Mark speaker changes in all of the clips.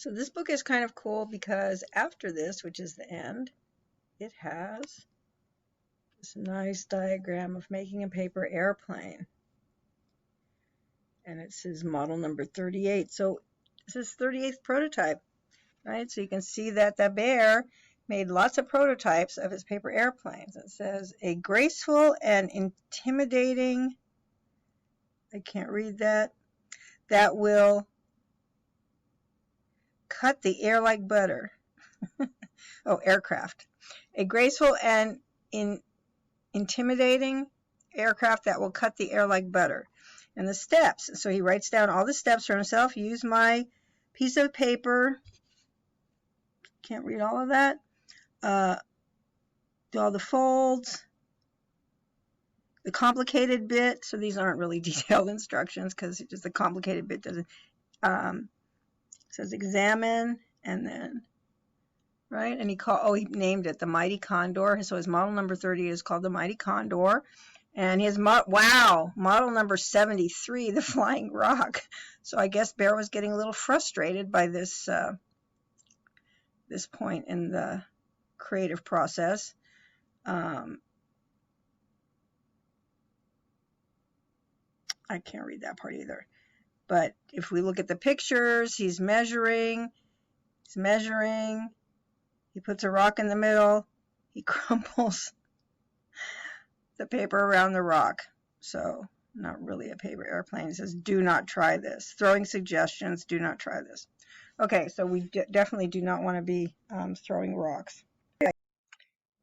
Speaker 1: So this book is kind of cool because after this, which is the end, it has this nice diagram of making a paper airplane. And it says model number 38. So this is 38th prototype, right? So you can see that the bear made lots of prototypes of his paper airplanes. It says a graceful and intimidating, I can't read that will cut the air like butter. Oh, aircraft. A graceful and intimidating aircraft that will cut the air like butter. And the steps. So he writes down all the steps for himself. Use my piece of paper. Can't read all of that. Do all the folds. The complicated bit. So these aren't really detailed instructions because it's just the complicated bit doesn't. Says examine and then. Right, and he named it the Mighty Condor. So his model number 30 is called the Mighty Condor, and his model number 73, the Flying Rock. So I guess Bear was getting a little frustrated by this this point in the creative process. I can't read that part either. But if we look at the pictures, he's measuring. He puts a rock in the middle. He crumbles the paper around the rock. So not really a paper airplane. It says, do not try this. Throwing suggestions, do not try this. Okay, so we definitely do not want to be throwing rocks.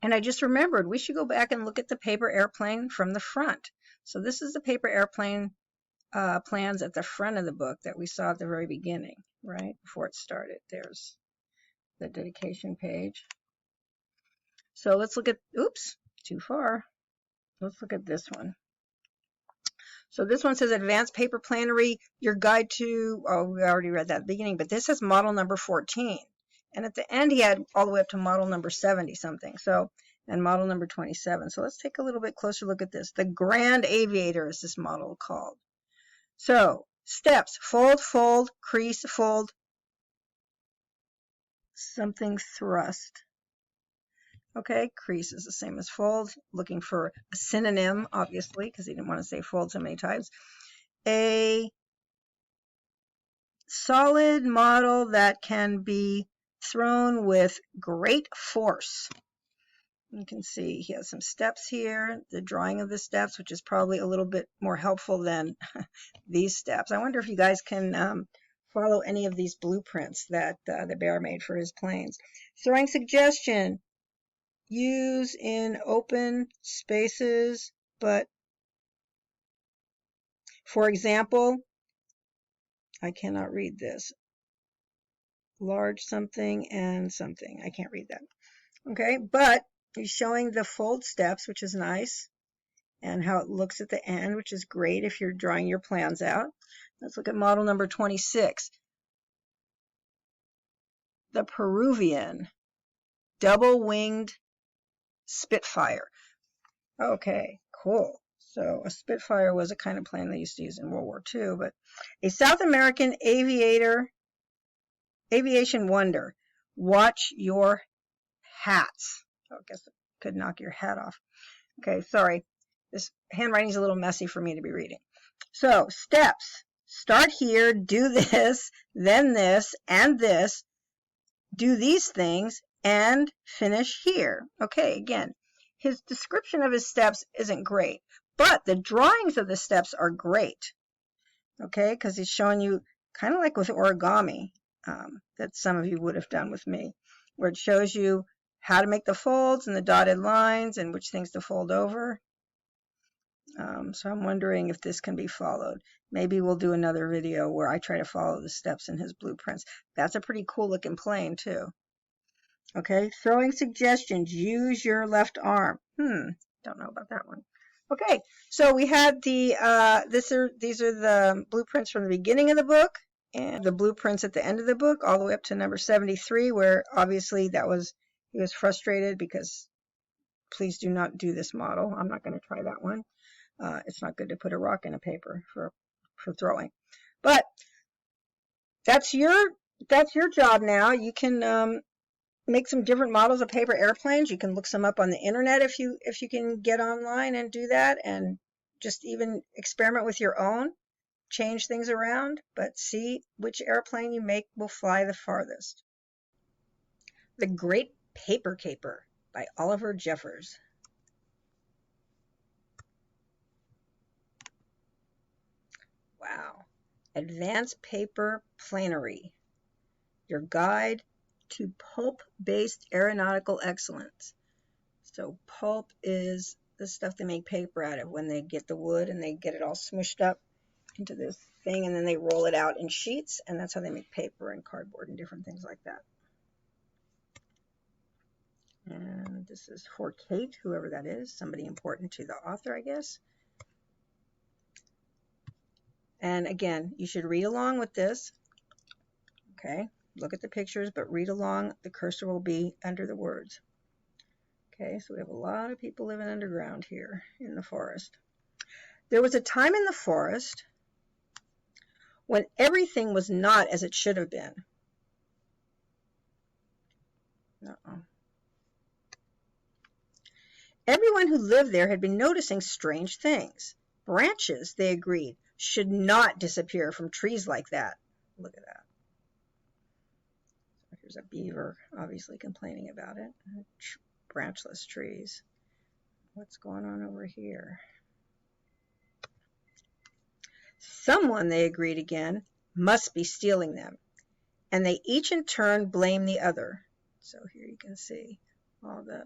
Speaker 1: And I just remembered we should go back and look at the paper airplane from the front. So this is the paper airplane plans at the front of the book that we saw at the very beginning, right? Before it started. There's the dedication page. So let's look at, oops, too far. Let's look at this one. So this one says Advanced Paper Planery, your guide to, oh, we already read that at the beginning, but this is model number 14. And at the end, he had all the way up to model number 70 something. So, and model number 27. So let's take a little bit closer look at this. The Grand Aviator is this model called. So steps, fold, fold, crease, fold, something thrust. Okay, crease is the same as fold. Looking for a synonym, obviously, because he didn't want to say fold so many times. A solid model that can be thrown with great force. You can see he has some steps here, the drawing of the steps, which is probably a little bit more helpful than these steps. I wonder if you guys can follow any of these blueprints that the Bear made for his planes. Throwing suggestion. Use in open spaces, but for example, I cannot read this. Large something and something. I can't read that. Okay, but he's showing the fold steps, which is nice, and how it looks at the end, which is great if you're drawing your plans out. Let's look at model number 26. The Peruvian double-winged Spitfire. Okay, cool. So a Spitfire was a kind of plane they used to use in World War II, but a South American aviation wonder. Watch your hats. Oh, I guess it could knock your hat off. Okay, sorry. This handwriting is a little messy for me to be reading. So steps. Start here, do this, then this, and this. Do these things, and finish here. Okay, again, his description of his steps isn't great, but the drawings of the steps are great. Okay, because he's showing you kind of like with origami that some of you would have done with me, where it shows you how to make the folds and the dotted lines and which things to fold over. So I'm wondering if this can be followed. Maybe we'll do another video where I try to follow the steps in his blueprints. That's a pretty cool looking plane too. Okay, throwing suggestions. Use your left arm. Don't know about that one. Okay, so we had the these are the blueprints from the beginning of the book and the blueprints at the end of the book, all the way up to number 73, where obviously he was frustrated because please do not do this model. I'm not going to try that one. It's not good to put a rock in a paper for throwing. But that's your That's your job now. You can make some different models of paper airplanes. You can look some up on the internet if you can get online and do that, and just even experiment with your own, change things around, but see which airplane you make will fly the farthest. The Great Paper Caper by Oliver Jeffers. Wow. Advanced Paper Planery, your guide to pulp-based aeronautical excellence. So pulp is the stuff they make paper out of when they get the wood and they get it all smushed up into this thing, and then they roll it out in sheets, and that's how they make paper and cardboard and different things like that. And this is for Kate, whoever that is, somebody important to the author, I guess. And again, you should read along with this. Okay, look at the pictures, but read along. The cursor will be under the words. Okay, so we have a lot of people living underground here in the forest. There was a time in the forest when everything was not as it should have been. Everyone who lived there had been noticing strange things. Branches, they agreed, should not disappear from trees like that. Look at that. Here's a beaver, obviously complaining about it. Branchless trees. What's going on over here? Someone, they agreed again, must be stealing them. And they each in turn blame the other. So here you can see all the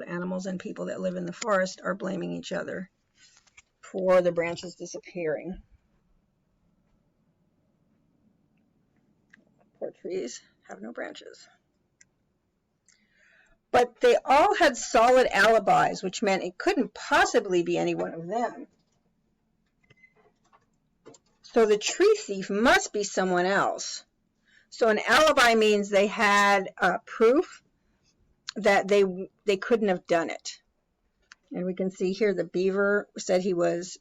Speaker 1: animals and people that live in the forest are blaming each other for the branches disappearing. Poor trees have no branches. But they all had solid alibis, which meant it couldn't possibly be any one of them. So the tree thief must be someone else. So an alibi means they had proof that they couldn't have done it. And we can see here the beaver said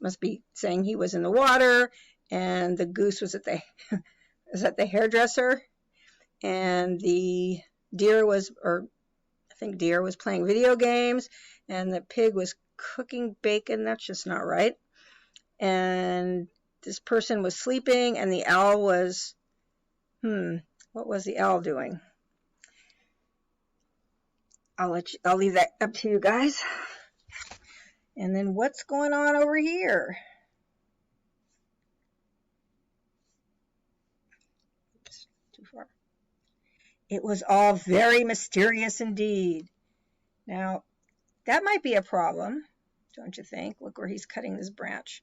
Speaker 1: must be saying he was in the water, and the goose was at the hairdresser, and the deer was playing video games, and the pig was cooking bacon. That's just not right. And this person was sleeping, and the owl was, what was the owl doing? I'll leave that up to you guys. And then what's going on over here? Oops, too far. It was all very mysterious indeed. Now, that might be a problem, don't you think? Look where he's cutting this branch.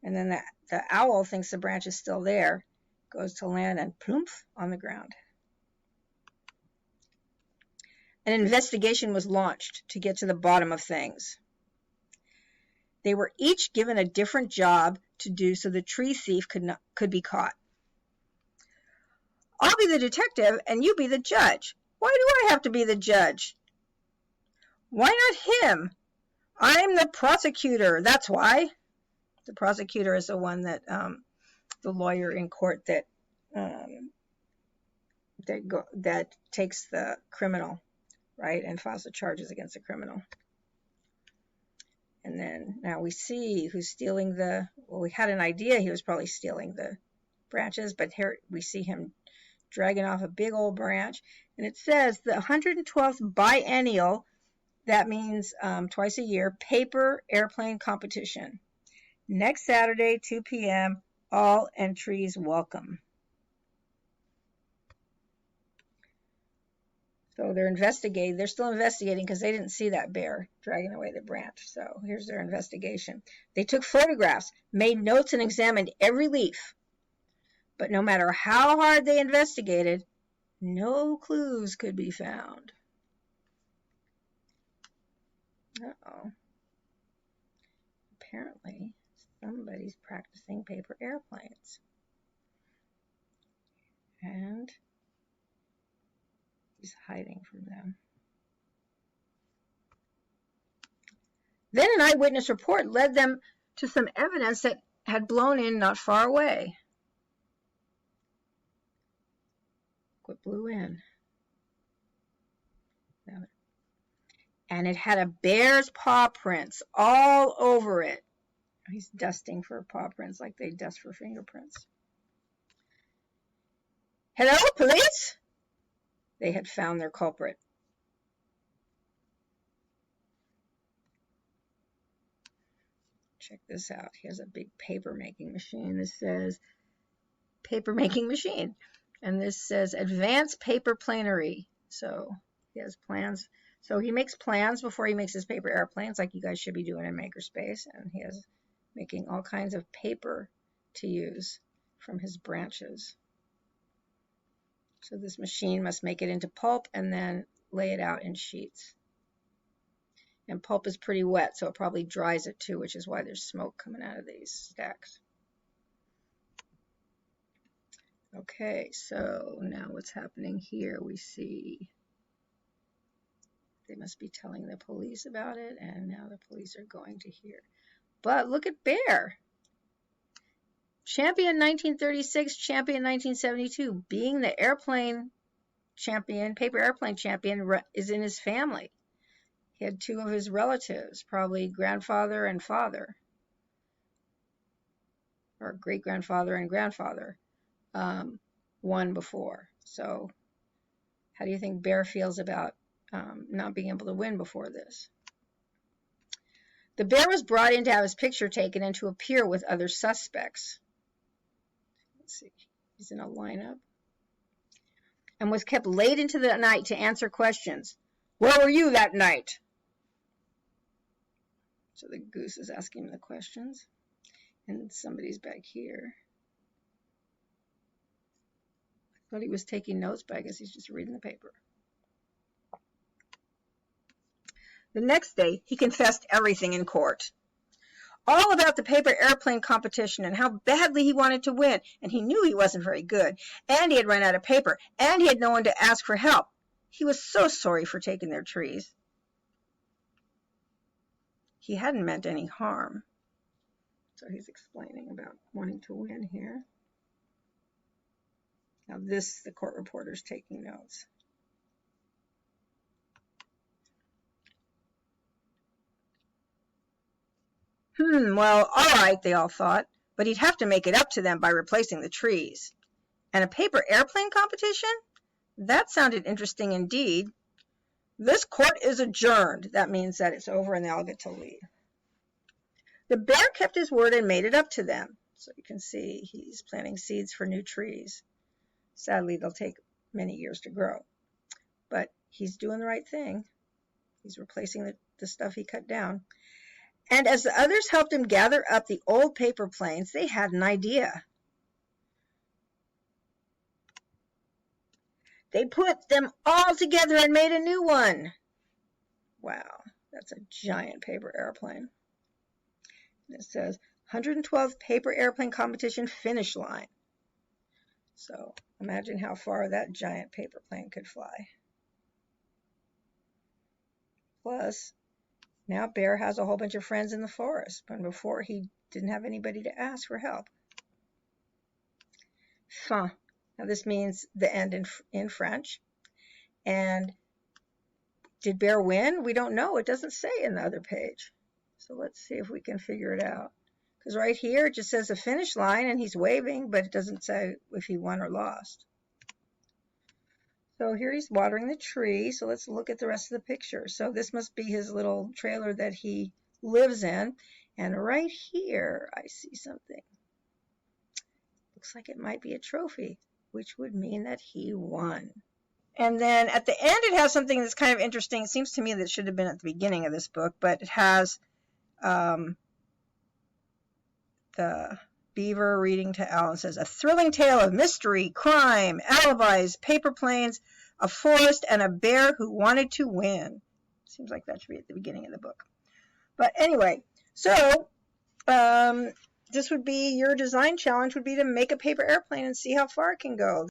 Speaker 1: And then the owl thinks the branch is still there, goes to land and ploomp on the ground. An investigation was launched to get to the bottom of things. They were each given a different job to do so the tree thief could be caught. I'll be the detective and you be the judge. Why do I have to be the judge? Why not him? I'm the prosecutor, that's why. The prosecutor is the one that, the lawyer in court that takes the criminal, right, and files the charges against the criminal. And then now we see who's stealing we had an idea he was probably stealing the branches, but here we see him dragging off a big old branch. And it says the 112th biennial, that means twice a year, paper airplane competition. Next Saturday, 2 p.m., all entries welcome. So they're still investigating because they didn't see that bear dragging away the branch. So here's their investigation. They took photographs, made notes, and examined every leaf. But no matter how hard they investigated, no clues could be found. Uh-oh. Apparently, somebody's practicing paper airplanes. And he's hiding from them. Then an eyewitness report led them to some evidence that had blown in not far away. What blew in? And it had a bear's paw prints all over it. He's dusting for paw prints like they dust for fingerprints. Hello, police? They had found their culprit. Check this out. He has a big paper making machine. This says paper making machine. And this says advanced paper planery. So he has plans. So he makes plans before he makes his paper airplanes, like you guys should be doing in Makerspace. And he is making all kinds of paper to use from his branches. So this machine must make it into pulp and then lay it out in sheets. And pulp is pretty wet, so it probably dries it too, which is why there's smoke coming out of these stacks. Okay, so now what's happening here? We see they must be telling the police about it, and now the police are going to here. But look at Bear. Champion 1936, champion 1972. Being the airplane champion, paper airplane champion, is in his family. He had two of his relatives, probably grandfather and father, or great-grandfather and grandfather, won before. So how do you think Bear feels about not being able to win before this? The Bear was brought in to have his picture taken and to appear with other suspects. Let's see, he's in a lineup. And was kept late into the night to answer questions. Where were you that night? So the goose is asking him the questions. And somebody's back here. I thought he was taking notes, but I guess he's just reading the paper. The next day, he confessed everything in court. All about the paper airplane competition and how badly he wanted to win. And he knew he wasn't very good. And he had run out of paper. And he had no one to ask for help. He was so sorry for taking their trees. He hadn't meant any harm. So he's explaining about wanting to win here. Now this, the court reporter's taking notes. Well, all right, they all thought, but he'd have to make it up to them by replacing the trees. And a paper airplane competition? That sounded interesting indeed. This court is adjourned. That means that it's over and they all get to leave. The Bear kept his word and made it up to them. So you can see he's planting seeds for new trees. Sadly, they'll take many years to grow. But he's doing the right thing. He's replacing the stuff he cut down. And as the others helped him gather up the old paper planes, they had an idea. They put them all together and made a new one. Wow, that's a giant paper airplane. And it says 112th Paper Airplane Competition Finish Line. So imagine how far that giant paper plane could fly. Plus, now Bear has a whole bunch of friends in the forest, but before he didn't have anybody to ask for help. Fin. Now this means the end in French. And did Bear win? We don't know. It doesn't say in the other page. So let's see if we can figure it out. Because right here it just says a finish line and he's waving, but it doesn't say if he won or lost. So here he's watering the tree. So let's look at the rest of the picture. So this must be his little trailer that he lives in. And right here I see something. Looks like it might be a trophy, which would mean that he won. And then at the end it has something that's kind of interesting. It seems to me that it should have been at the beginning of this book, but it has the beaver reading to Al and says, a thrilling tale of mystery, crime, alibis, paper planes, a forest, and a bear who wanted to win. Seems like that should be at the beginning of the book. But anyway, so this would be your design challenge would be to make a paper airplane and see how far it can go.